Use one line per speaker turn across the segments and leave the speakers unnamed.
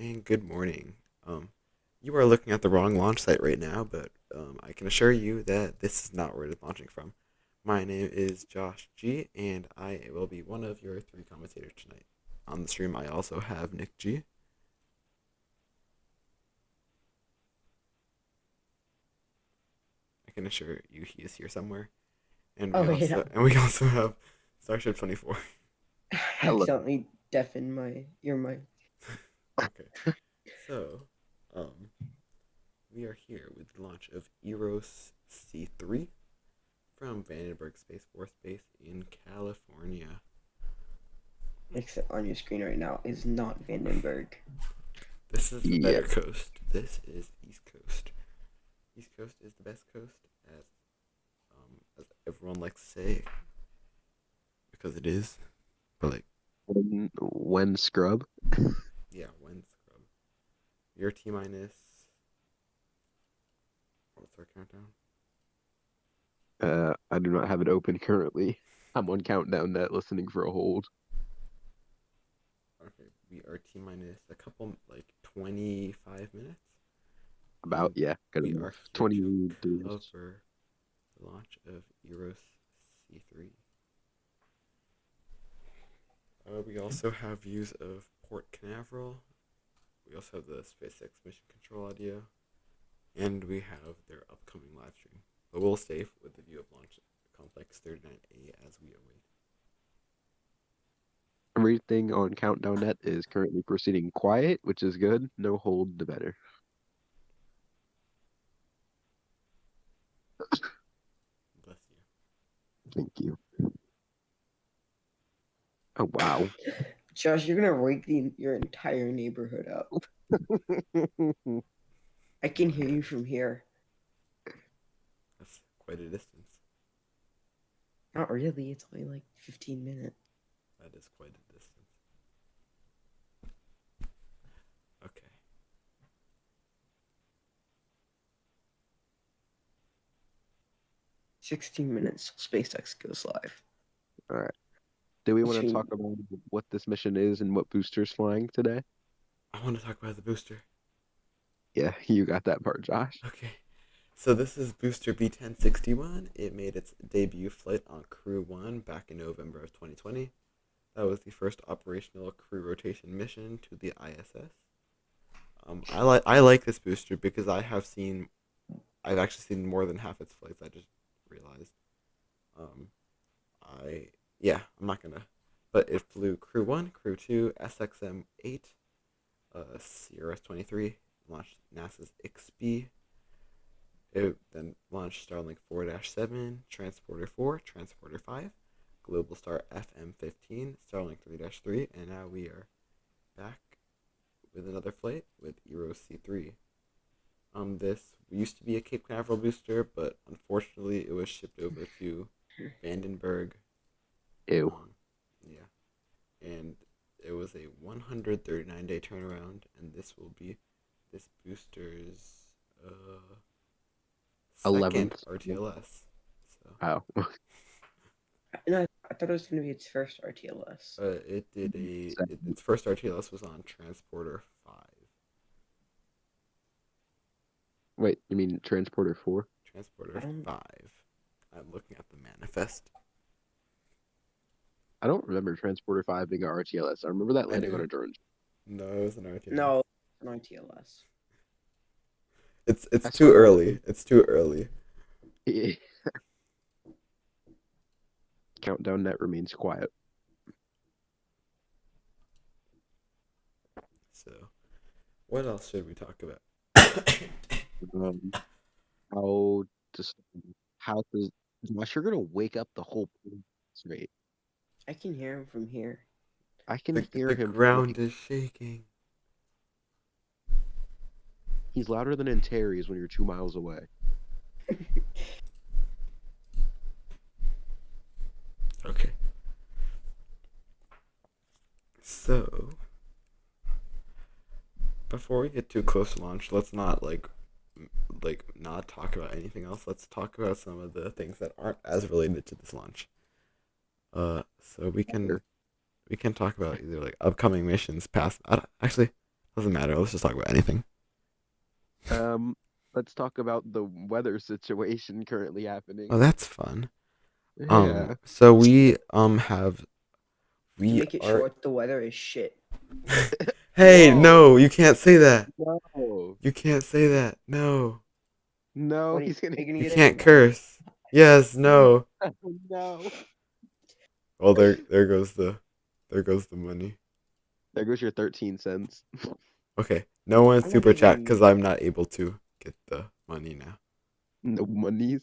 and good morning. You are looking at the wrong launch site right now, but I can assure you that this is not where it is launching from. My name is Josh G, and I will be one of your three commentators tonight. On the stream, I also have Nick G. I can assure you he is here somewhere, and we
Oh wait,
also and we also have Starship 24.
I
Hello.
accidentally deafened my ear mic.
Okay, so um, we are here with the launch of Eros C3 from Vandenberg Space Force Base in California.
Except on your screen right now is not Vandenberg.
This is the
Yeah.
better coast. This is the East Coast. East Coast is the best coast, as everyone likes to say, because it is. But like,
When scrub?
yeah, when scrub. Your T minus. What's our countdown?
I do not have it open currently. I'm on countdown net listening for a hold.
Okay, we are T minus a couple, like 25 minutes.
About,
And
yeah, good
we are
enough.
here
20
to
days.
cover the launch of Eros C3. We also have views of Port Canaveral. We also have the SpaceX mission control audio. And we have their upcoming live stream. But we'll stay with the view of launch Complex 39A as we await.
Everything on countdown net is currently proceeding quiet, which is good. No hold, the better.
Bless you.
Thank you. Oh, wow.
Josh, you're gonna wake your entire neighborhood up. I can hear you from here.
That's quite a distance.
Not really. It's only like 15 minutes.
That is quite a distance. Okay.
16 minutes. SpaceX goes live.
All right. Do we want to
Between
talk about what this mission is and what booster's flying today?
I want to talk about the booster.
Yeah, you got that part, Josh.
Okay. So this is Booster B1061. It made its debut flight on Crew 1 back in November of 2020. That was the first operational crew rotation mission to the ISS. I like this booster because I've actually seen more than half its flights. I just realized. Um, I'm not gonna, but it flew Crew 1, Crew 2, SXM 8, CRS 23, launched NASA's XB. It then launched Starlink 4-7, Transporter 4, Transporter 5, Globalstar FM-15, Starlink 3-3, and now we are back with another flight with Eros C3. This used to be a Cape Canaveral booster, but unfortunately it was shipped over to Vandenberg.
Ew.
Yeah, and it was a 139-day turnaround, and this will be this booster's second
11th.
RTLS. So
Oh.
No, I thought it was gonna be its first RTLS.
its first RTLS was on Transporter 5.
Wait, you mean Transporter 4?
Transporter 5. I'm looking at the manifest.
I don't remember Transporter 5 being a RTLS. I remember that landing on a drone.
No, it was an RTLS.
No, an RTLS.
It's
I
too
swear-
early. It's too early.
Countdown net remains quiet.
So, what else should we talk about?
Um, how does Josh, you're gonna wake up the whole place, right?
I can hear him from here.
I can
The
hear him.
ground is shaking.
He's louder than in Terry's when you're 2 miles away.
Okay. So, before we get too close to launch, let's not not talk about anything else. Let's talk about some of the things that aren't as related to this launch. So we can talk about either like upcoming missions past. Actually, Doesn't matter. Let's just talk about anything.
Um, let's talk about the weather situation currently happening.
Oh, that's fun.
Yeah.
So we
To make it
are.
short, the weather is shit.
Hey,
Whoa.
no, you can't say that.
No.
You can't say that. No,
No,
What are you,
he's gonna
are you gonna
you
get
can't
it?
curse. Yes, no.
no.
Well, there goes the money.
There goes your 13 cents.
Okay, no one
I'm not
super chat
even.
because I'm not able to get the money now.
No monies.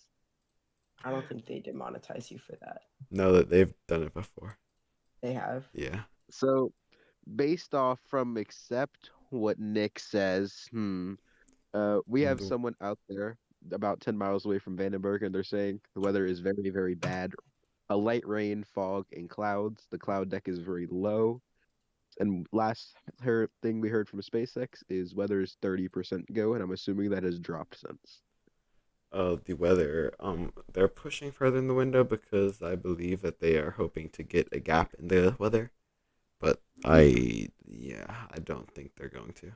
I don't think they demonetize you for that.
Know that they've done it before.
They have.
Yeah.
So, based off from except what Nick says, we have
The-
someone out there about 10 miles away from Vandenberg, and they're saying the weather is very, very bad. A light rain, fog, and clouds. The cloud deck is very low. And last thing we heard from SpaceX is weather is 30% go, and I'm assuming that has dropped since.
the weather. They're pushing further in the window because I believe that they are hoping to get a gap in the weather. But yeah, I don't think they're going to.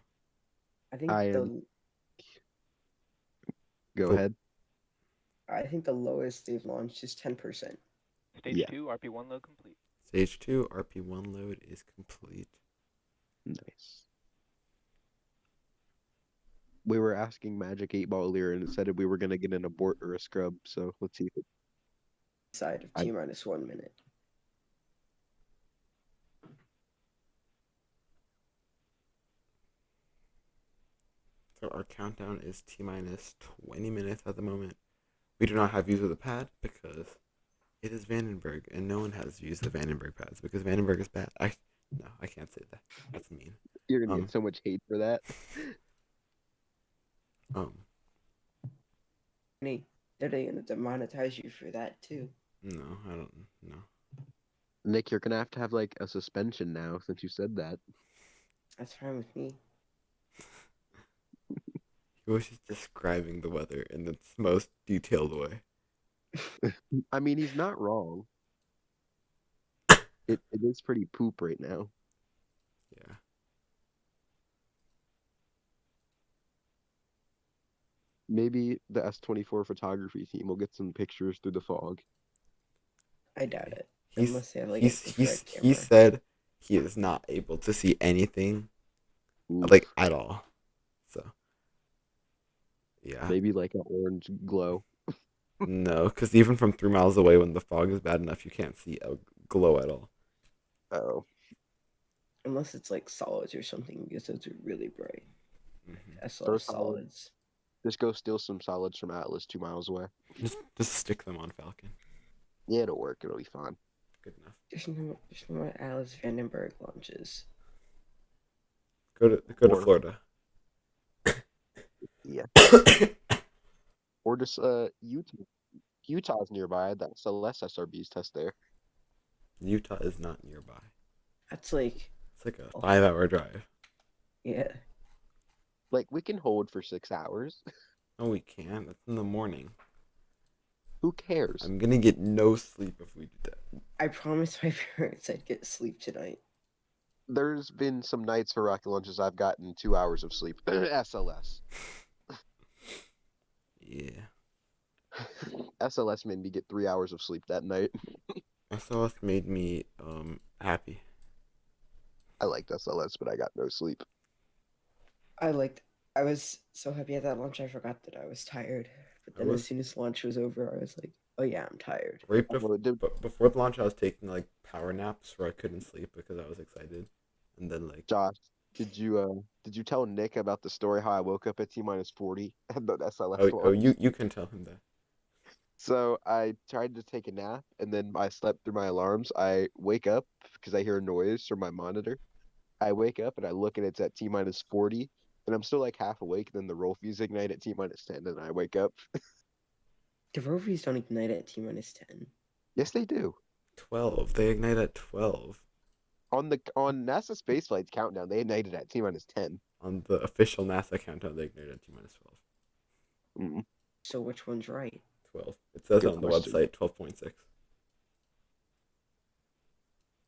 I think
I am.
the
Go
Cool.
ahead.
I think the lowest they've launched is 10%.
Stage
Yeah.
2, RP1 load complete.
Stage 2 RP1 load is complete.
Nice. We were asking Magic 8 Ball earlier, and it said we were gonna get an abort or a scrub. So let's see.
Side of T minus 1 minute.
So our countdown is T minus 20 minutes at the moment. We do not have views of the pad because it is Vandenberg, and no one has views of Vandenberg pads because Vandenberg is bad. No, I can't say that. That's mean.
You're gonna get so much hate for that.
Hey, they're gonna demonetize you for that too.
No, I don't know.
Nick, you're gonna have like a suspension now since you said that.
That's fine with me.
He was just describing the weather in its most detailed way.
I mean, he's not wrong. It is pretty poop right now.
Yeah.
Maybe the S24 photography team will get some pictures through the fog.
I doubt it.
He
Unless they have like an infrared
he
camera.
said he is not able to see anything
Oof.
like at all. So yeah.
Maybe like an orange glow.
No, because even from 3 miles away, when the fog is bad enough, you can't see a glow at all.
Oh.
Unless it's like solids or something, because those are really bright.
Mm-hmm.
SLR solids.
Just go steal some solids from Atlas 2 miles away.
Just stick them on Falcon.
Yeah, it'll work. It'll be fine.
Good enough.
There's no Alice Vandenberg launches.
Go to Florida.
Yeah. Or just Utah. Utah's nearby. That's the less SRBs test there.
Utah is not nearby.
That's like
It's like a 5-hour drive.
yeah.
Like we can hold for 6 hours.
No, we can't. It's in the morning.
Who cares?
I'm gonna get no sleep if we do that.
I promised my parents I'd get sleep tonight.
There's been some nights for rocket launches I've gotten 2 hours of sleep. SLS.
Yeah.
SLS made me get 3 hours of sleep that night.
SLS made me happy.
I liked SLS, but I got no sleep.
I was so happy at that launch I forgot that I was tired. But then as soon as launch was over, I was like, oh yeah, I'm tired.
Right before the launch, I was taking like power naps where I couldn't sleep because I was excited. And then like
Josh, did you tell Nick about the story how I woke up at T minus 40 and the SLS launch?
you can tell him that.
So I tried to take a nap and then I slept through my alarms. I wake up because I hear a noise from my monitor. I wake up and I look and it's at T minus 40 and I'm still like half awake. Then the roll fuse ignite at T minus 10 and I wake up.
The rovies don't ignite at T minus 10.
Yes, they do.
12. They ignite at 12.
On NASA spaceflight's countdown, they ignited at T minus 10.
On the official NASA countdown, they ignited at T minus 12.
Mm.
So which one's right?
12. It says
Good
on the
question.
website 12.6.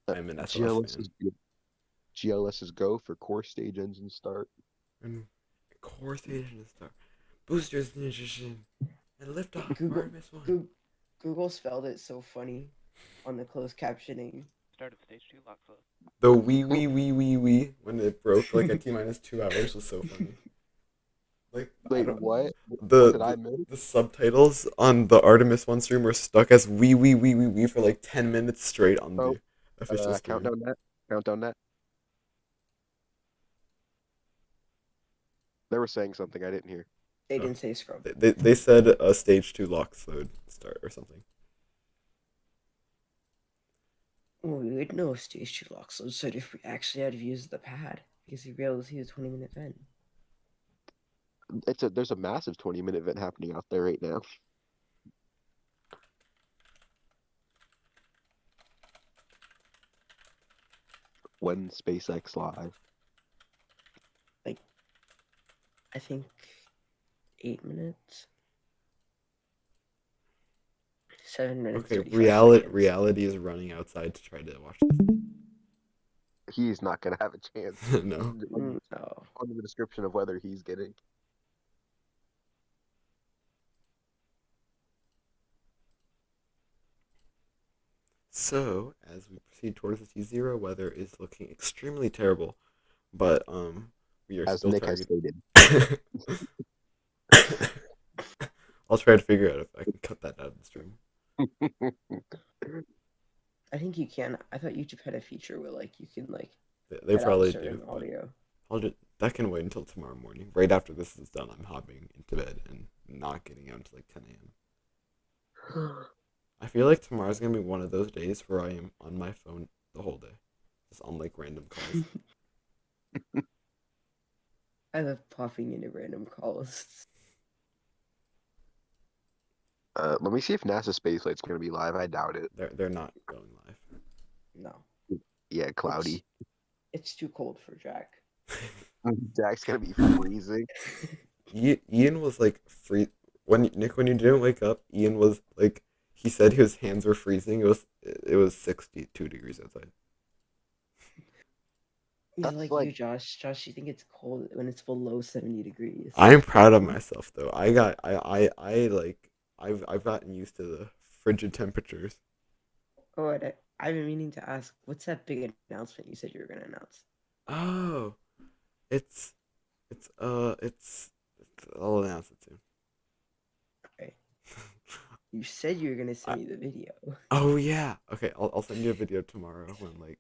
I'm an SLS fan.
GLS is go for core stage engine start.
And core station to start. Boosters ignition. And liftoff.
Google
Artemis 1.
Google spelled it so funny on the closed captioning.
Start of stage 2 lock flow.
The wee when it broke like at T-minus 2 hours was so funny. Like
Wait, what?
the,
What did I
the
miss?
the subtitles on the Artemis 1 stream were stuck as wee for like 10 minutes straight on
Oh,
the official stream.
countdown net. Countdown net. They were saying something I didn't hear.
They didn't say scrub.
They said a stage 2 lock slowed start or something.
Well, we would know if stage 2 locks said if we actually had views of the pad because we able to see the 20-minute event.
There's a massive 20-minute event happening out there right now. When SpaceX live?
Like, I think 8 minutes. 7 minutes.
Okay,
35 seconds.
reality is running outside to try to watch this.
He's not gonna have a chance.
No.
No.
On the description of whether he's getting.
So, as we proceed towards the T0, weather is looking extremely terrible, but we are
As
still
Nick has
targeting.
stated.
I'll try to figure out if I can cut that out of the stream.
I think you can. I thought YouTube had a feature where like you can like
They
cut out
probably
certain
do. But
audio.
that can wait until tomorrow morning. Right after this is done, I'm hopping into bed and not getting out until like 10 a.m. I feel like tomorrow's gonna be one of those days where I am on my phone the whole day, just on like random calls.
I love popping into random calls.
Let me see if NASA spaceflight's gonna be live. I doubt it.
They're not going live.
No,
Yeah, cloudy.
it's too cold for Jack.
Jack's gonna be freezing.
Ian was like when you didn't wake up. Ian was like, he said his hands were freezing. It was 62 degrees outside.
He's
That's
like
like-
you, Josh. Josh, you think it's cold when it's below 70 degrees?
I'm proud of myself though. I've gotten used to the frigid temperatures.
Oh, and I've been meaning to ask, what's that big announcement you said you were gonna announce?
Oh, it's I'll announce it soon.
Okay. You said you were gonna send me the video.
Oh yeah. Okay, I'll send you a video tomorrow when like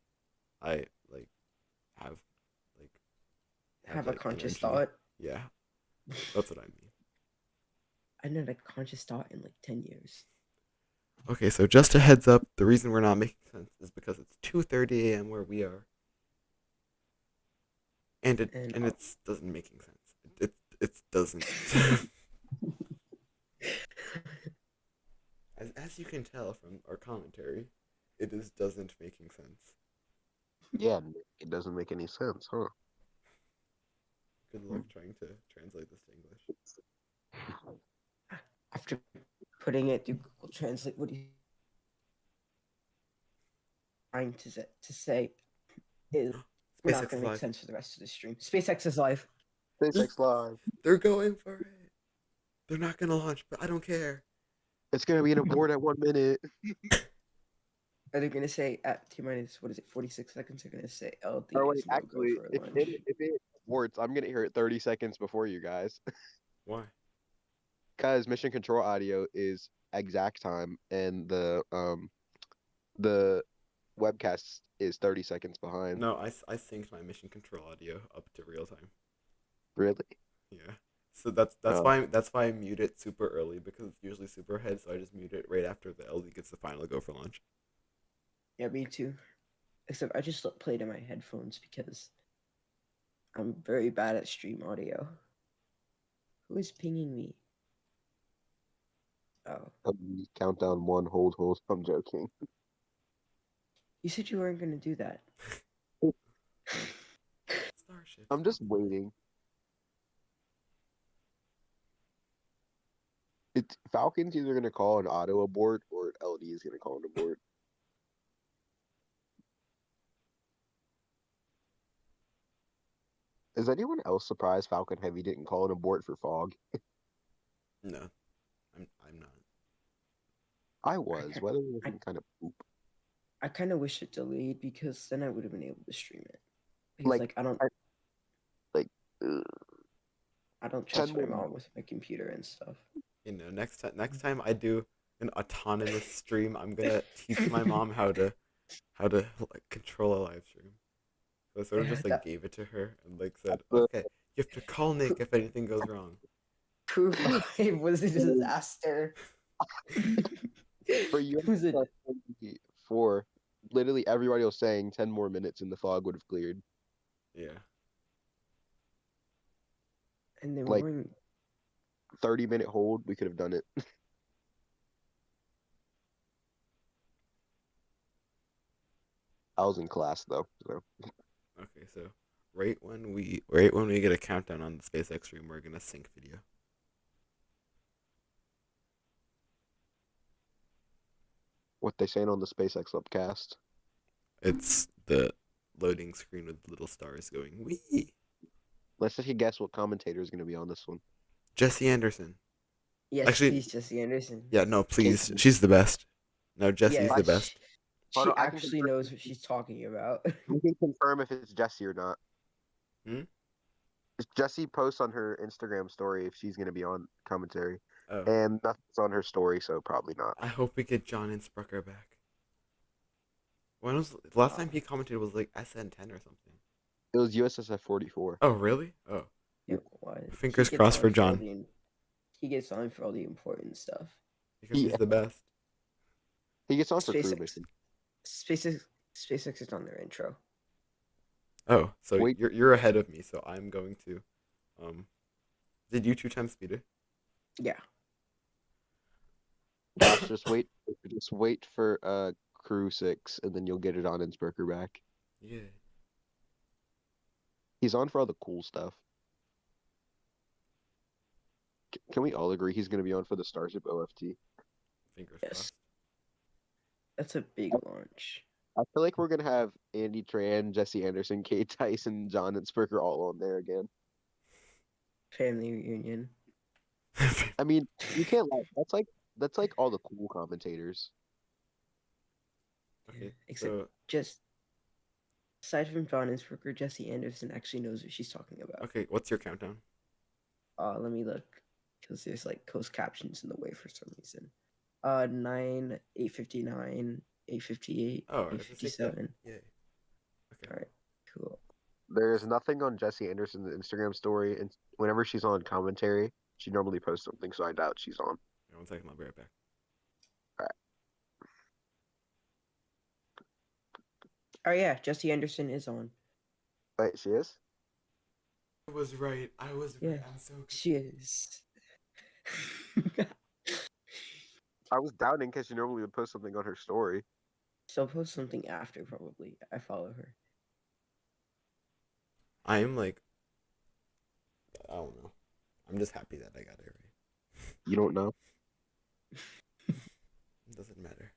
I like have like
Have a
like,
conscious
energy.
thought.
Yeah, that's what I mean.
I haven't had a conscious thought in like 10 years.
Okay, so just a heads up, the reason we're not making sense is because it's 2:30 a.m. where we are, and it's doesn't making sense. It doesn't. As you can tell from our commentary, it doesn't making sense.
Yeah, it doesn't make any sense, huh?
Good luck trying to translate this to English.
After putting it through Google Translate, what are you trying to say is not
SpaceX
going to make
live.
sense for the rest of the stream. SpaceX is live.
SpaceX live.
They're going for it. They're not gonna launch, but I don't care.
It's gonna be an abort at 1 minute.
Are they going to say at T-minus, 46 seconds, they're going to say LD
Or wait,
is no
actually,
go for
if
launch.
it aborts, I'm gonna hear it 30 seconds before you guys.
Why?
Because mission control audio is exact time, and the webcast is 30 seconds behind.
No, I synced my mission control audio up to real time.
Really?
Yeah. So that's
Oh.
why I mute it super early, because it's usually super ahead, so I just mute it right after the LD gets the final go for launch.
Yeah, me too. Except I just played in my headphones because I'm very bad at stream audio. Who is pinging me? Oh.
Countdown 1, hold. I'm joking.
You said you weren't going to do that.
Starship.
I'm just waiting. Falcon's either gonna call an auto abort or LD is gonna call an abort. Is anyone else surprised Falcon Heavy didn't call an abort for fog?
No, I'm not.
I
I
was.
kind
Weather was
I,
looking kind of poop.
I kind of wish it delayed because then I would have been able to stream it. Because
Like,
like I don't
I, like,
I don't
10
trust my
more
mom with my computer and stuff.
You know, next time I do an autonomous stream, I'm gonna teach my mom how to like control a live stream. So I sort of
Yeah,
just like
that
gave it to her and like said,
the
okay, you have to call Nick if anything goes wrong.
Crew 5 was a disaster.
for you
It was a
for literally everybody was saying 10 more minutes and the fog would have cleared.
Yeah.
and they were
Like
going
30-minute hold, we could have done it. I was in class though, so
Okay, so right when we get a countdown on the SpaceX stream, we're gonna sync video.
what they saying on the SpaceX upcast.
It's the loading screen with little stars going wee.
Let's take a guess what commentator is going to be on this one.
Jesse Anderson.
yes,
Actually,
please, Jesse Anderson.
yeah, no, please.
Casey.
She's the best. No, Jesse's
Yeah,
the best.
Hold
she
on, I can
actually
confirm.
knows what she's talking about.
We can confirm if it's Jesse or not.
Hmm?
Jesse posts on her Instagram story if she's going to be on commentary,
Oh,
and nothing's on her story, so probably not.
I hope we get John and Sprucker back. When was the last time he commented was like SN10 or something?
It was USSF 44.
Oh, really? Oh,
It was.
Fingers
He gets
crossed
on
for
all
John.
he gets on for all the important stuff.
Because he's
Yeah.
the best.
He gets on for crew
SpaceX,
mission.
SpaceX is on their intro.
Oh, so
Wait.
you're ahead of me, so I'm going to did you 2 times speeder?
Yeah.
Josh, just wait for crew 6, and then you'll get it on Innsbrucker back.
Yeah.
He's on for all the cool stuff. Can we all agree he's going to be on for the Starship OFT?
Fingers
Yes.
crossed.
That's a big launch.
I feel like we're going to have Andy Tran, Jesse Anderson, Kate Tyson, John Innsbrucker all on there again.
Family reunion.
I mean, you can't lie. That's like all the cool commentators.
Okay.
Except
So
just aside from John Innsbrucker, Jesse Anderson actually knows what she's talking about.
okay, what's your countdown?
Let me look because there's like closed captions in the way for some reason. 9, 8:59, 8:58,
Oh, it's a
8:57.
Yay. Okay.
All right, cool.
There's nothing on Jesse Anderson's Instagram story, and whenever she's on commentary, she normally posts something, so I doubt she's on.
1 second, I'll be right back.
Oh yeah, Jesse Anderson is on.
Wait, she is?
I was right. I was
Yeah.
right. I'm so good.
She is.
I was doubting because she normally would post something on her story.
She'll post something after probably. I follow her.
I'm like I don't know. I'm just happy that I got it right.
You don't know?
It doesn't matter.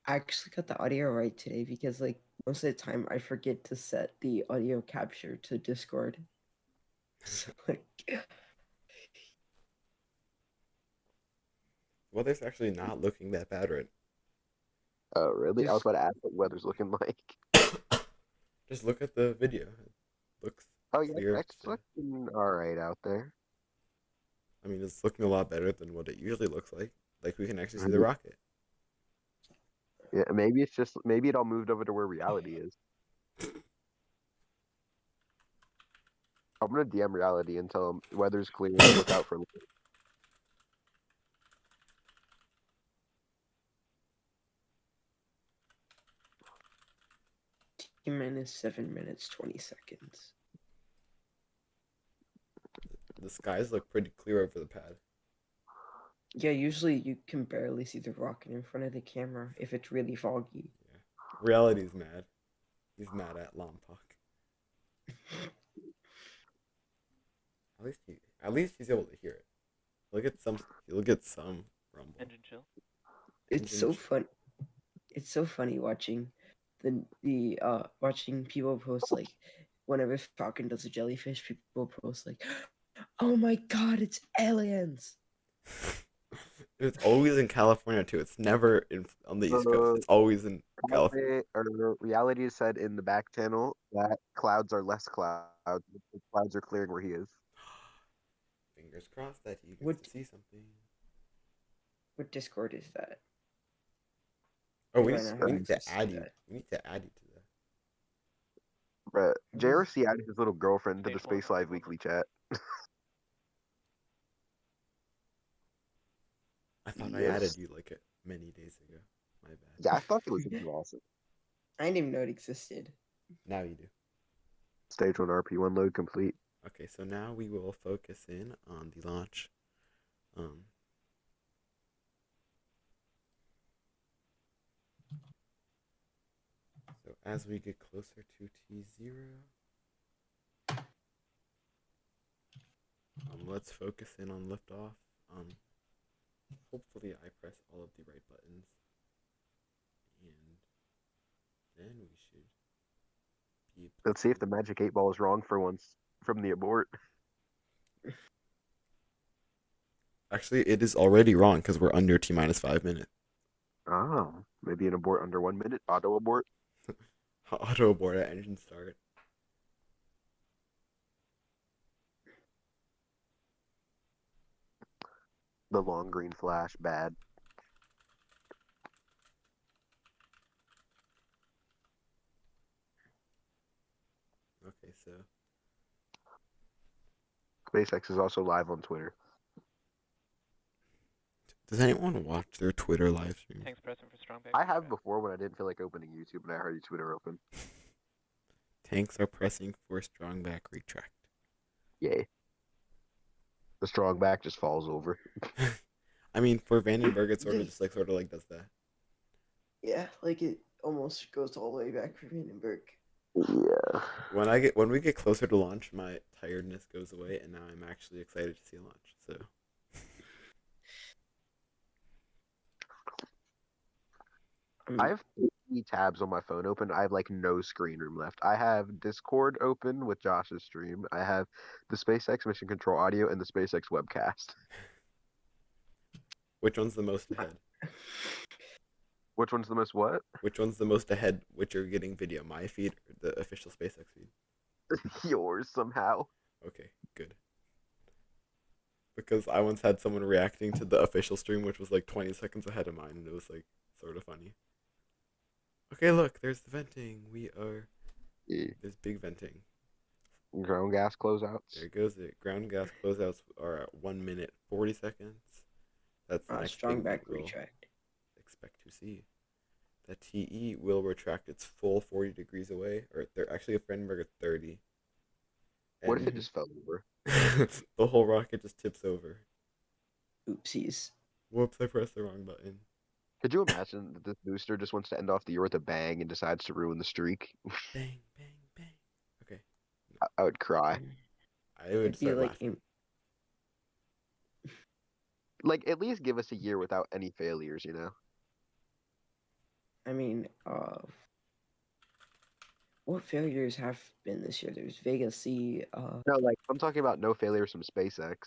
I actually got the audio right today because like most of the time I forget to set the audio capture to Discord. So like
Weather's actually not looking that bad right.
Oh, really? I was
Yes.
about to ask what weather's looking like.
Just look at the video. It looks
Oh, yeah,
clear.
it's looking alright out there.
I mean, it's looking a lot better than what it usually looks like. Like we can actually see the
Mhm.
rocket.
Yeah, maybe it all moved over to where reality is. I'm gonna DM reality and tell them weather's clear, look out for me.
T-minus 7 minutes 20 seconds.
The skies look pretty clear over the pad.
Yeah, usually you can barely see the rocket in front of the camera if it's really foggy.
Yeah. Reality's mad. He's mad at Lompoc. At least he's able to hear it. He'll get some rumble.
Engine chill.
It's
Engine
so
ch-
fun. It's so funny watching watching people post like whenever Falcon does a jellyfish, people post like, "Oh my God, it's aliens!"
It's always in California too. It's never on the East Coast. It's always in California.
Reality is said in the back channel that clouds are less clouds. The clouds are clearing where he is.
Fingers crossed that he gets
What
to see something.
what Discord is that?
Oh,
Do I not have
we need to
access to
add you.
that?
We need to add you to that.
But
What is-
JRC added his little girlfriend to the
Stage one,
Space Live
stage one.
weekly chat.
I thought I
Yes.
added you like many days ago. My bad.
Yeah, I thought it was awesome.
I didn't even know it existed.
Now you do.
Stage 1 RP1 load complete.
Okay, so now we will focus in on the launch. So as we get closer to T0, let's focus in on liftoff. Hopefully I press all of the right buttons, and then we should be.
Let's see if the magic 8 ball is wrong for once from the abort.
Actually, it is already wrong because we're under T-minus 5 minutes.
Oh, maybe an abort under 1 minute. Auto abort.
Auto abort at engine start.
The long green flash, bad.
Okay, so
SpaceX is also live on Twitter.
does anyone watch their Twitter live stream?
Tanks pressing for strong back.
I have before when I didn't feel like opening YouTube and I heard Twitter open.
Tanks are pressing for strong back retract.
Yay. The strong back just falls over.
I mean, for Vandenberg, it sort of does that.
Yeah, like it almost goes all the way back for Vandenberg.
Yeah.
When we get closer to launch, my tiredness goes away, and now I'm actually excited to see launch. So.
I have 3 tabs on my phone open. I have like no screen room left. I have Discord open with Josh's stream. I have the SpaceX Mission Control audio and the SpaceX webcast.
Which one's the most ahead?
Which one's the most what?
Which one's the most ahead? Which are getting video? My feed or the official SpaceX feed?
Yours somehow.
Okay, good. Because I once had someone reacting to the official stream, which was like 20 seconds ahead of mine, and it was like sort of funny. Okay, look, there's the venting. There's big venting.
Ground gas closeouts.
There goes it. Ground gas closeouts are at 1 minute 40 seconds. That's the next
Strong
thing
back
we'll
retract.
expect to see. The TE will retract its full 40 degrees away, or they're actually a Vandenberg at 30.
What if it just fell over?
The whole rocket just tips over.
Oopsies.
Whoops, I pressed the wrong button.
Could you imagine that this booster just wants to end off the year with a bang and decides to ruin the streak?
Bang, bang, bang. Okay.
I would cry.
I would
It'd be
start
like
laughing.
Like, at least give us a year without any failures, you know?
I mean, what failures have been this year? There's Vega C.
No, like, I'm talking about no failures from SpaceX.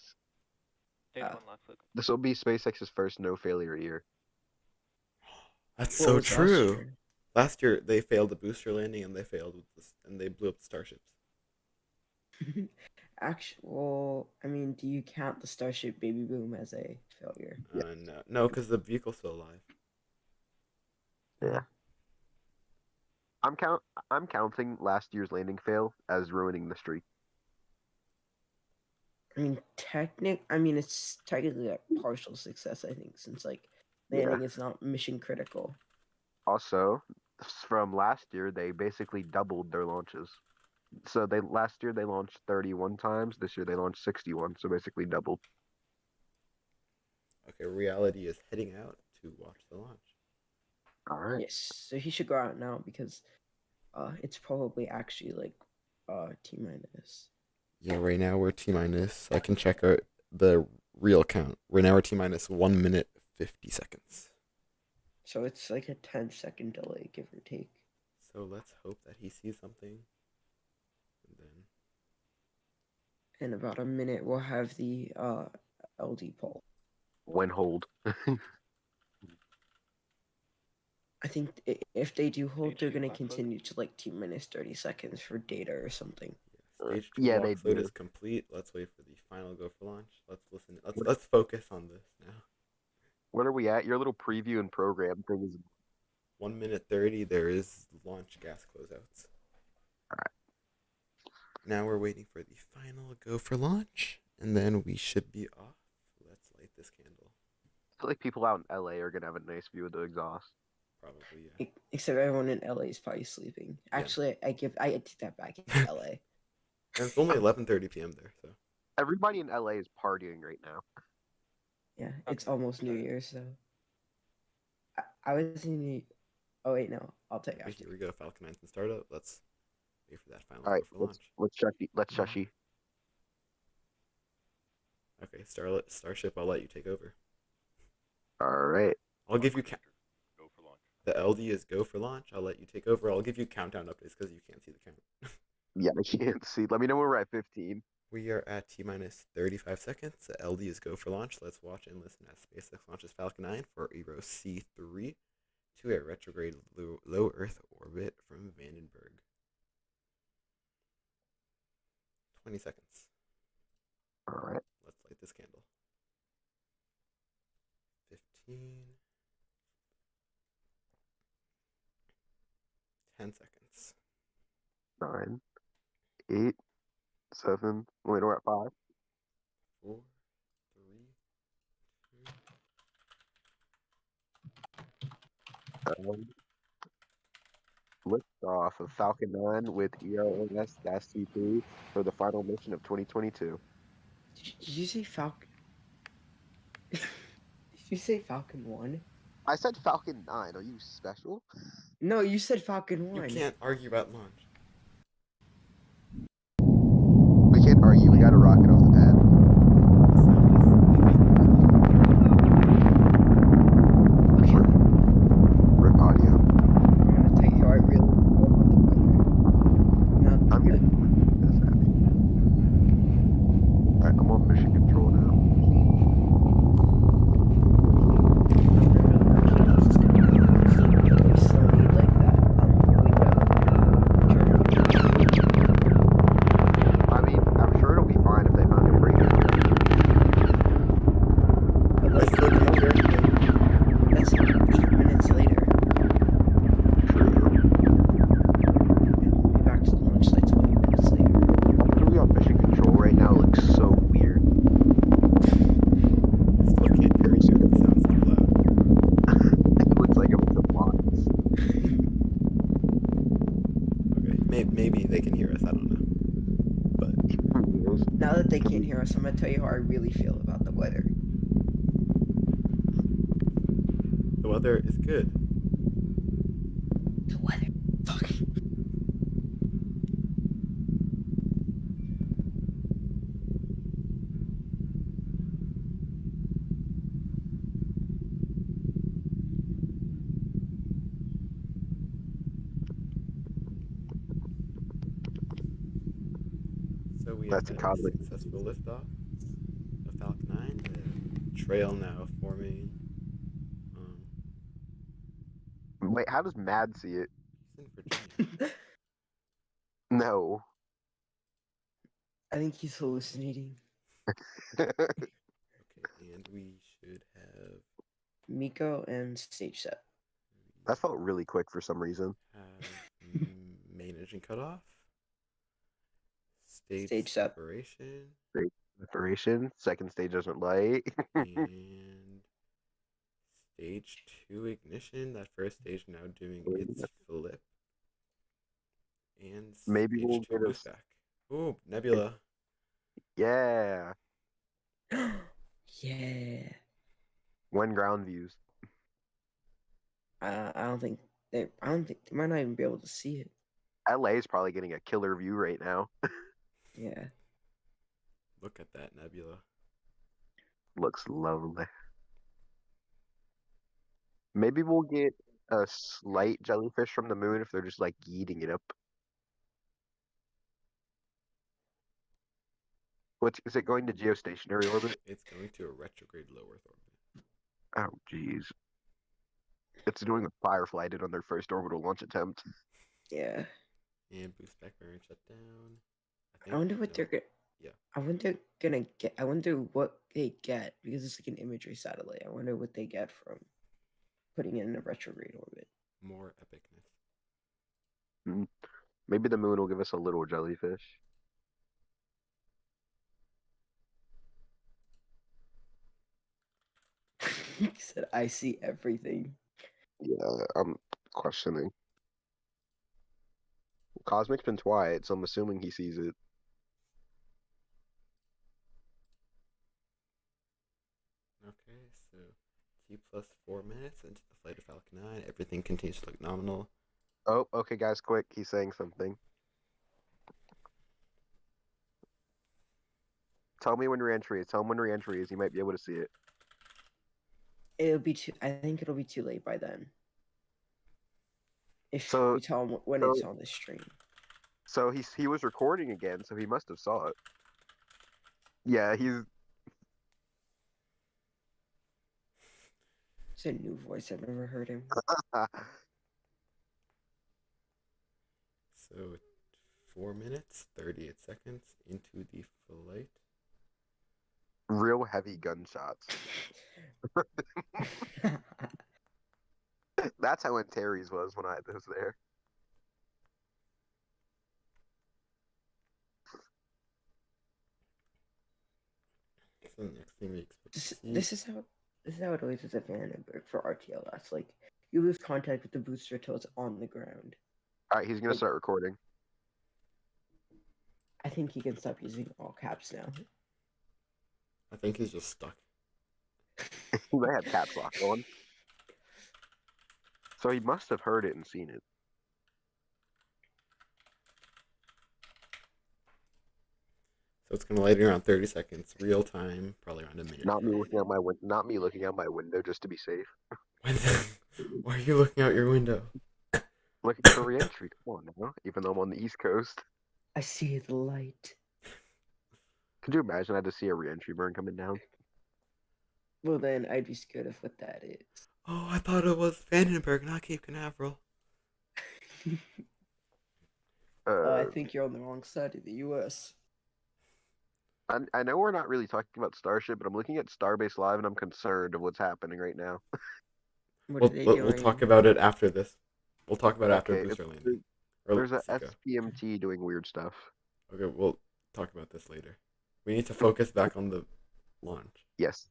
Stage one lock fluke.
This will be SpaceX's first no failure year.
That's
what
so
was last
true.
year?
Last year they failed the booster landing and they failed with this, and they blew up the starships.
I mean, do you count the Starship Baby Boom as a failure?
No, because the vehicle's still alive.
Yeah. I'm counting last year's landing fail as ruining the streak.
I mean, it's technically a partial success, I think, since like landing is not mission critical.
Also, from last year, they basically doubled their launches. So last year they launched 31 times. This year they launched 61. So basically doubled.
Okay, reality is heading out to watch the launch.
All right.
Yes, so he should go out now because it's probably actually like T-minus.
Yeah, right now we're T-minus. I can check out the real count. Right now we're T-minus 1 minute 50 seconds.
So it's like a 10-second delay, give or take.
So let's hope that he sees something.
In about a minute, we'll have the LD poll.
When hold.
I think if they do hold,
Stage
they're
two
gonna
black flag.
continue to like 2 minutes 30 seconds for data or something.
Stage 2
Yeah, they
walk float
do.
is complete. Let's wait for the final go for launch. Let's listen.
What-
Let's focus on this now.
What are we at? Your little preview and program thing is
1 minute 30. There is launch gas closeouts.
Alright.
Now we're waiting for the final go for launch, and then we should be off. Let's light this candle.
I feel like people out in LA are gonna have a nice view of the exhaust.
Probably, yeah.
Except everyone in LA is probably sleeping.
Yeah.
Actually, I take that back. It's LA.
And it's only 11:30 p.m. there, so.
Everybody in LA is partying right now.
Yeah, it's
Okay,
almost New
got it.
Year's, so. I was in New. Oh wait, no, I'll take
Okay,
after.
here we go. Falcon 9's in startup. Let's wait for that final
All right,
go for launch.
let's Shushy. Let's Shushy.
Okay, Starship, I'll let you take over.
All right.
I'll give you
Go for launch.
the LD is go for launch. I'll let you take over. I'll give you countdown updates because you can't see the count.
Yeah, I can't see. Let me know when we're at 15.
We are at T-minus 35 seconds. The LD is go for launch. Let's watch and listen as SpaceX launches Falcon 9 for Eero C3 to a retrograde low Earth orbit from Vandenberg. 20 seconds.
All right.
Let's light this candle. 15. 10 seconds.
9, 8, 7. Wait, we're at 5.
4, 3, 2.
Liftoff of Falcon 9 with EROS-C3 for the final mission of 2022.
Did you say Falcon? Did you say Falcon 1?
I said Falcon 9. Are you special?
No, you said Falcon
You
1.
can't argue about launch.
We can't argue. We got to rocket off the pad.
The sound is
Okay,
Rip audio.
I'm gonna tell you how I really feel about the weather. Now
I'm getting this happening. All right, I'm on mission control now. I mean, I'm sure it'll be fine if they find a break.
I still can't hear anything.
That's 8 minutes later.
True.
We'll be back to the launch site 20 minutes later.
What are we on mission control right now? It looks so weird.
I still can't hear you. The sound's too loud.
It looks like it was a box.
Okay, maybe they can hear us. I don't know. But
Now that they can't hear us, I'm gonna tell you how I really feel about the weather.
the weather is good.
The weather. Fuck.
So we
That's
have
a
had a
codling.
successful liftoff of Falcon 9. The trail now forming.
Wait, how does Mad see it?
He's in Virginia.
No.
I think he's hallucinating.
Okay, and we should have
Miko and stage set.
That felt really quick for some reason.
main engine cutoff. Stage
Stage set.
separation.
Separation. Second stage doesn't light.
And stage 2 ignition. That first stage now doing its flip. And
Maybe
stage
we'll
2
get a
boost back. Ooh, Nebula.
Yeah.
Yeah.
When ground views.
I don't think they might not even be able to see it.
LA is probably getting a killer view right now.
Yeah.
Look at that nebula.
Looks lovely. Maybe we'll get a slight jellyfish from the moon if they're just like eating it up. What is it going to geostationary orbit?
It's going to a retrograde low Earth orbit.
Oh, jeez. It's doing what Firefly did on their first orbital launch attempt.
Yeah.
And boost back burn shut down.
I wonder what they're gonna.
Yeah.
I wonder gonna get. I wonder what they get because it's like an imagery satellite. I wonder what they get from putting it in a retrograde orbit.
More epicness.
Maybe the moon will give us a little jellyfish.
He said, "I see everything."
Yeah, I'm questioning. Cosmic's been quiet, so I'm assuming he sees it.
Okay, so T plus 4 minutes into the flight of Falcon 9. Everything continues to look nominal.
Oh, okay, guys, quick. He's saying something. Tell me when re-entry is. Tell him when re-entry is. You might be able to see it.
It'll be too. I think it'll be too late by then. If
So-
we tell him when
so-
it's on the stream.
So he was recording again, so he must have saw it. Yeah, he's
It's a new voice. I've never heard him.
So 4 minutes, 38 seconds into the flight.
real heavy gunshots. That's how Antares was when I was there.
So the next thing we expect to see.
This is how it always is at Vandenberg for RTLS. Like you lose contact with the booster till it's on the ground.
All right, he's gonna start recording.
I think he can stop using all caps now.
I think he's just stuck.
They had caps lock on. So he must have heard it and seen it.
So it's gonna light in around 30 seconds, real time, probably around a minute.
Not me looking out my not me looking out my window just to be safe.
Why are you looking out your window?
Looking for re-entry. Come on now. Even though I'm on the East Coast.
I see the light.
Could you imagine I had to see a re-entry burn coming down?
Well, then I'd be scared of what that is.
Oh, I thought it was Vandenberg, not Cape Canaveral.
I think you're on the wrong side of the U.S.
I know we're not really talking about Starship, but I'm looking at Starbase Live and I'm concerned of what's happening right now.
What are they doing?
We'll talk about it after this. We'll talk about it after
Okay,
booster landing. Or
There's a
Seco.
SPMT doing weird stuff.
Okay, we'll talk about this later. We need to focus back on the launch.
Yes.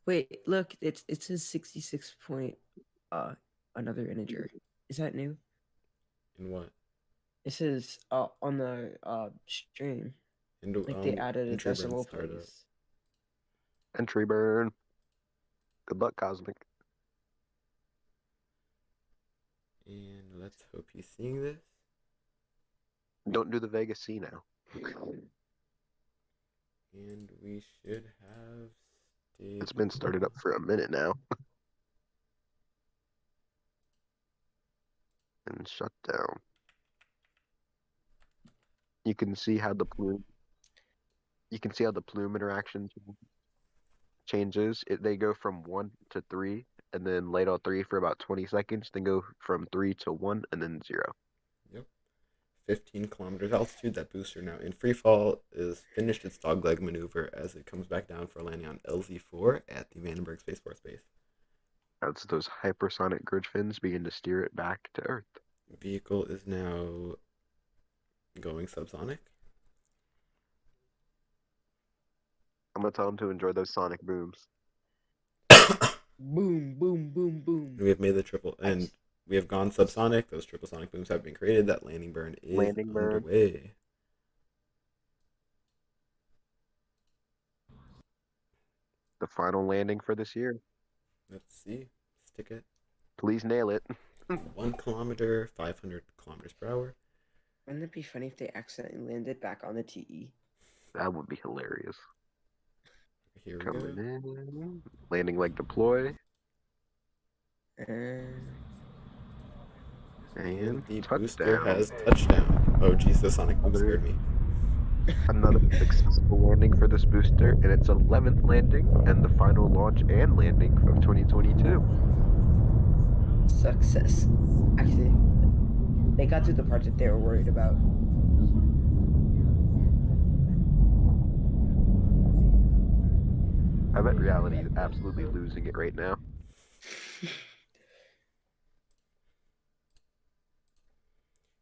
Wait, look, it says 66 point another integer. Is that new?
In what?
It says on the stream.
Into,
Like they added a
entry burn
decimal
startup.
place.
Entry burn. Good luck, Cosmic.
And let's hope he's seeing this.
Don't do the Vegas C now.
And we should have stayed.
It's been started up for a minute now. And shut down. You can see how the plume. You can see how the plume interaction changes. They go from 1 to 3, and then light all 3 for about 20 seconds. Then go from 3 to 1, and then 0.
Yep. 15 kilometers altitude. That booster now in free fall is finished its dogleg maneuver as it comes back down for landing on LZ4 at the Vandenberg Space Force Base.
As those hypersonic grid fins begin to steer it back to Earth.
Vehicle is now going subsonic.
I'm gonna tell them to enjoy those sonic booms.
Boom, boom, boom, boom.
We have made the triple, and we have gone subsonic. Those triple sonic booms have been created. That landing burn is underway.
The final landing for this year.
Let's see. Stick it.
Please nail it.
1 kilometer, 500 kilometers per hour.
Wouldn't it be funny if they accidentally landed back on the TE?
That would be hilarious.
Here we
Coming
go.
in. Landing leg deploy.
Uh,
And the
touchdown.
booster has touchdown. Oh, geez, the sonic boom scared me.
Another successful landing for this booster, and its 11th landing and the final launch and landing of 2022.
Success. Actually, they got to the part that they were worried about.
I bet reality is absolutely losing it right now.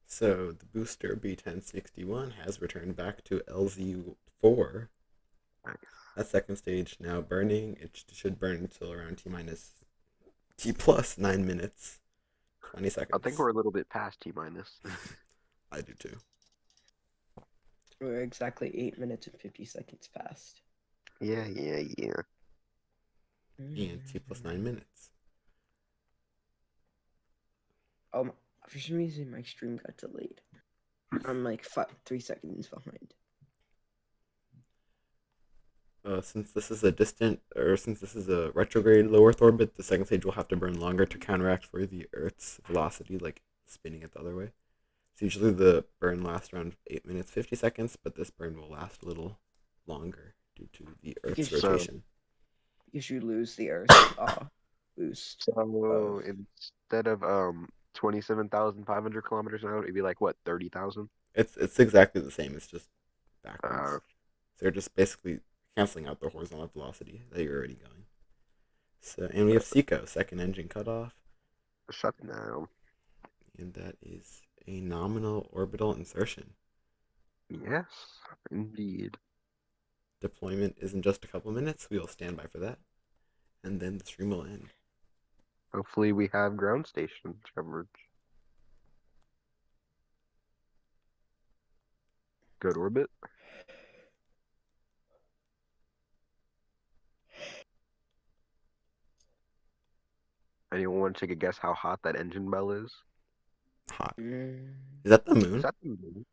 So the booster B1061 has returned back to LZ4.
Nice.
That second stage now burning. It should burn until around T plus 9 minutes, 20 seconds.
I think we're a little bit past T minus.
I do too.
We're exactly 8 minutes and 50 seconds past.
Yeah.
And T plus 9 minutes.
For some reason, my stream got delayed. I'm like 3 seconds behind.
Since this is a retrograde low Earth orbit, the second stage will have to burn longer to counteract for the Earth's velocity, like spinning it the other way. So usually the burn lasts around 8 minutes 50 seconds, but this burn will last a little longer due to the Earth's rotation.
Because you lose the Earth's boost.
So instead of 27,500 kilometers an hour, it'd be like what, 30,000?
It's exactly the same. It's just backwards. So you're just basically canceling out the horizontal velocity that you're already going. So, and we have SECO, second engine cutoff.
Shut down.
And that is a nominal orbital insertion.
Yes, indeed.
Deployment is in just a couple minutes. We will stand by for that. And then the stream will end.
Hopefully we have ground station coverage. Good orbit. Anyone want to take a guess how hot that engine bell is?
Hot. Is that the moon?
Is that the moon?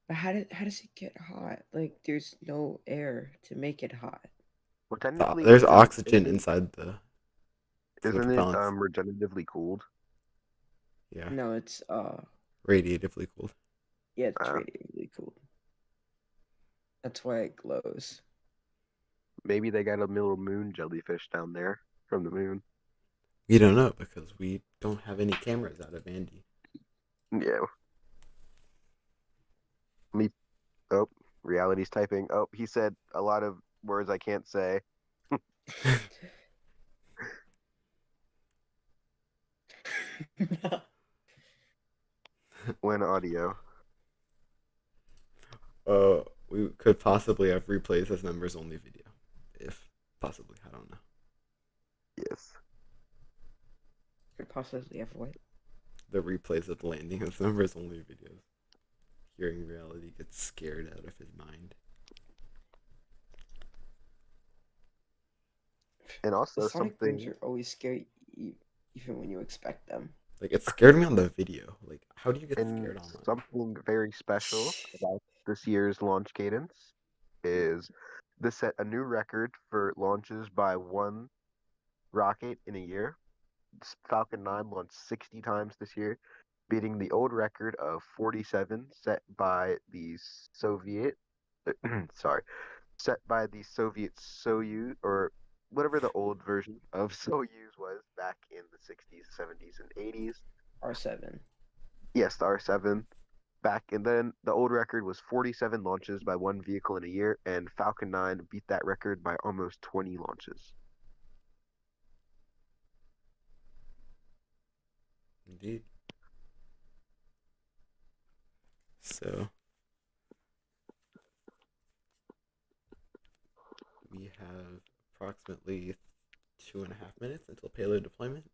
But how does it get hot? Like, there's no air to make it hot.
Well, technically,
There's oxygen inside the.
Isn't it regeneratively cooled?
Yeah.
No, it's
radiatively cooled.
Yeah, it's radiatively cooled. That's why it glows.
Maybe they got a little moon jellyfish down there from the moon.
We don't know because we don't have any cameras out of Andy.
Yeah. Reality's typing. Oh, he said a lot of words I can't say. When audio.
We could possibly have replays as members only video. If possibly, I don't know.
Yes.
Could possibly have what?
The replays of the landing as members only videos. Hearing reality gets scared out of his mind.
And also
the Sonic
something.
Booms are always scary, even when you expect them.
Like, it scared me on the video. Like, how do you get scared on that?
Something very special about this year's launch cadence is this set a new record for launches by one rocket in a year. Falcon 9 launched 60 times this year, beating the old record of 47 set by the Soviet Soyuz, or whatever the old version of Soyuz was back in the 60s, 70s, and 80s.
R7.
Yes, the R7. And then the old record was 47 launches by one vehicle in a year, and Falcon 9 beat that record by almost 20 launches.
Indeed. So we have approximately 2.5 minutes until payload deployment.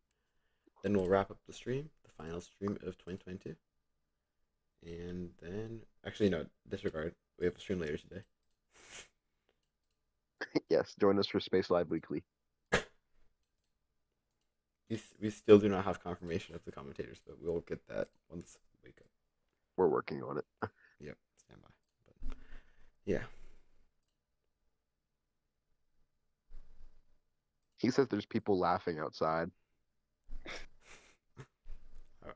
Then we'll wrap up the stream, the final stream of 2022. And then, actually, no, disregard. We have a stream later today.
Yes, join us for Space Live Weekly.
We still do not have confirmation of the commentators, but we'll get that once we wake up.
We're working on it.
Yep, stand by. But, yeah.
He says there's people laughing outside.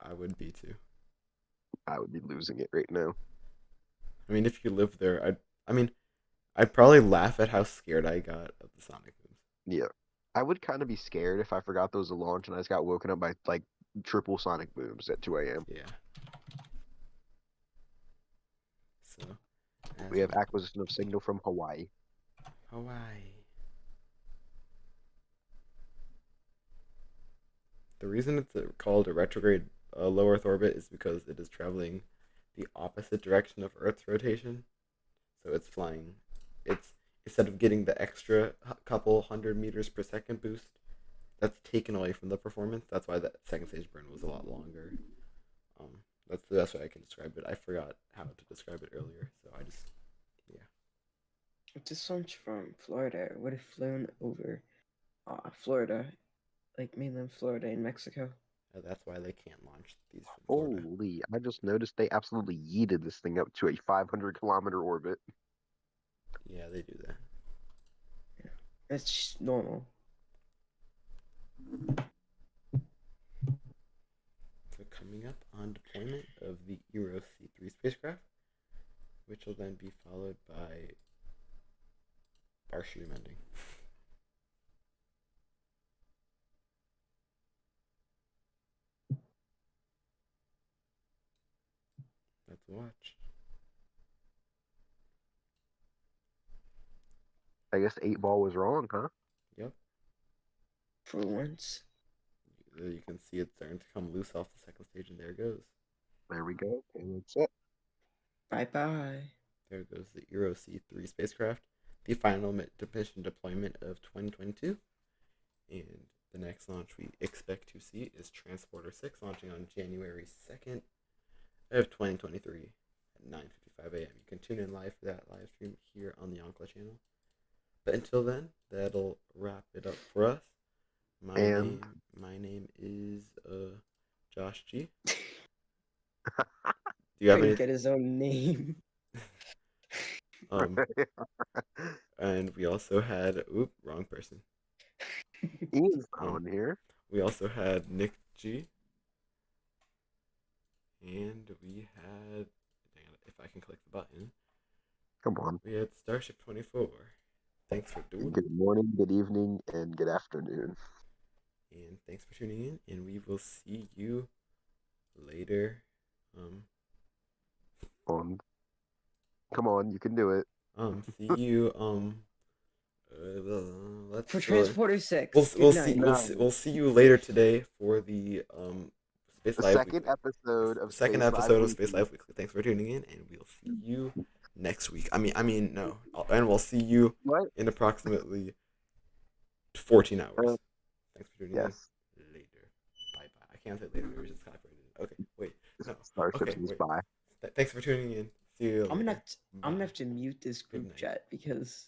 I would be too.
I would be losing it right now.
I mean, if you live there, I'd probably laugh at how scared I got of the sonic booms.
Yeah. I would kind of be scared if I forgot those to launch and I just got woken up by like triple sonic booms at 2 a.m.
Yeah. So, as
We have acquisition of signal from Hawaii.
Hawaii. The reason it's called a retrograde low Earth orbit is because it is traveling the opposite direction of Earth's rotation. So it's flying. It's instead of getting the extra couple 100 meters per second boost, that's taken away from the performance. That's why that second stage burn was a lot longer. That's the best way I can describe it. I forgot how to describe it earlier, so I just
This launch from Florida would have flown over Florida, like mainland Florida in Mexico.
that's why they can't launch these from Florida.
Holy, I just noticed they absolutely yeeted this thing up to a 500-kilometer orbit.
Yeah, they do that.
It's just normal.
So coming up on deployment of the Eero C3 spacecraft, which will then be followed by partially mending. Let's watch.
I guess 8-ball was wrong, huh?
Yep.
For once.
You can see it starting to come loose off the second stage, and there it goes.
There we go. And that's it.
Bye-bye.
There goes the Eero C3 spacecraft, the final mission deployment of 2022. And the next launch we expect to see is Transporter 6 launching on January 2nd of 2023 at 9:55 a.m. You can tune in live for that live stream here on the Onkla channel. But until then, that'll wrap it up for us. My name is Josh G. Do you have
Couldn't
any?
get his own name.
And we also had wrong person.
Ian's on here.
We also had Nick G. And we had, if I can click the button.
Come on.
We had Starship 24. Thanks for doing.
Good morning, good evening, and good afternoon.
And thanks for tuning in, and we will see you later.
Come on, you can do it.
See you. Let's
For Transporter 6.
We'll see you later today for the Space
The
Live
second
Weekly.
episode of
Second
Space
episode
Live
of Space Live Weekly. Thanks for tuning in, and we'll see you next week. No, and we'll see you in approximately 14 hours. Thanks for tuning in. Later. Bye bye. I can't say later. Maybe just copyrighted. Okay. Wait. No.
Starship
Okay. Wait.
Bye.
Thanks for tuning in. See you later.
I'm gonna have to mute this group chat because